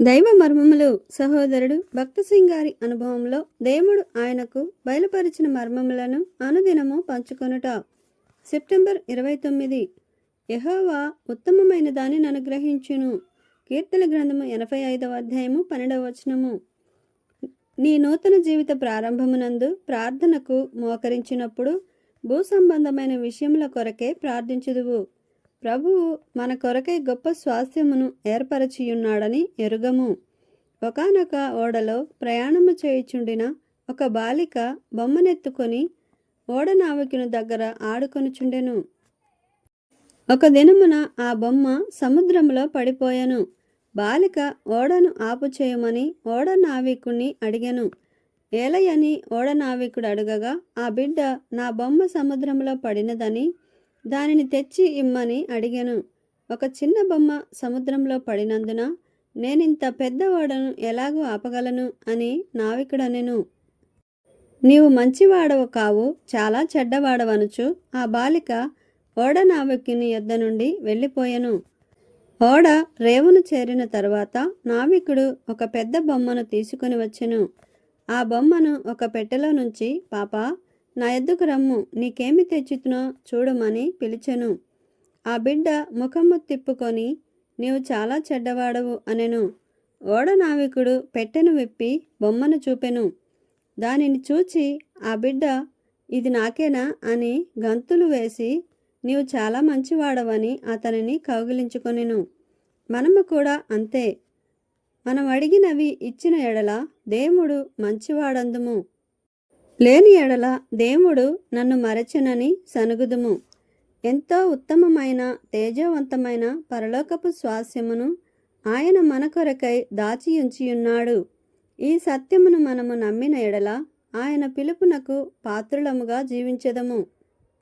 దైవ మర్మములు సహోదరుడు భక్త సింగ్ గారి అనుభవంలో దేవుడు ఆయనకు బయలుపరిచిన మర్మములను అనుదినము పంచుకొనుట. సెప్టెంబర్ 29. యెహోవా ఉత్తమమైన దానిని అనుగ్రహించును. కీర్తన గ్రంథము 85వ అధ్యాయము 12వ వచనము. నీ నూతన జీవిత ప్రారంభమునందు ప్రార్థనకు మోకరించినప్పుడు భూ సంబంధమైన విషయముల కొరకే ప్రార్థించుదువు. ప్రభువు మన కొరకై గొప్ప స్వాస్థ్యమును ఏర్పరచియున్నాడని ఎరుగము. ఒకానొక ఓడలో ప్రయాణము చేయుచుండిన ఒక బాలిక బొమ్మనెత్తుకొని ఓడనావికుని దగ్గర ఆడుకొనుచుండెను. ఒక దినమున ఆ బొమ్మ సముద్రములో పడిపోయెను. బాలిక ఓడను ఆపుచేయమని ఓడనావికుని అడిగెను. ఏలయని ఓడనావికుడు అడగగా, ఆ బిడ్డ నా బొమ్మ సముద్రంలో పడినదని దానిని తెచ్చి ఇమ్మని అడిగెను. ఒక చిన్న బొమ్మ సముద్రంలో పడినందున నేనింత పెద్ద ఓడను ఎలాగూ ఆపగలను అని నావికుడనెను. నీవు మంచివాడవు కావు, చాలా చెడ్డవాడవనుచు ఆ బాలిక ఓడ నావికుని యొద్ద నుండి వెళ్ళిపోయెను. ఓడ రేవును చేరిన తరువాత నావికుడు ఒక పెద్ద బొమ్మను తీసుకుని వచ్చెను. ఆ బొమ్మను ఒక పెట్టెలో నుంచి, పాపా, నా ఎద్దుకు రమ్ము, నీకేమి తెచ్చుతునో చూడమని పిలిచెను. ఆ బిడ్డ ముఖము తిప్పుకొని, నీవు చాలా చెడ్డవాడవు అనెను. ఓడ నావికుడు పెట్టెను విప్పి బొమ్మను చూపెను. దానిని చూచి ఆ బిడ్డ, ఇది నాకేనా అని గంతులు వేసి, నీవు చాలా మంచివాడవని అతనిని కౌగిలించుకొనెను. మనము కూడా అంతే. మనం అడిగినవి ఇచ్చిన ఎడల దేవుడు మంచివాడందుము, లేని ఎడల దేవుడు నన్ను మరచెనని సనుగుదుము. ఎంతో ఉత్తమమైన తేజవంతమైన పరలోకపు స్వాస్యమును ఆయన మన కొరకై దాచి ఉంచియున్నాడు. ఈ సత్యమును మనము నమ్మిన ఎడల ఆయన పిలుపునకు పాత్రులముగా జీవించెదము.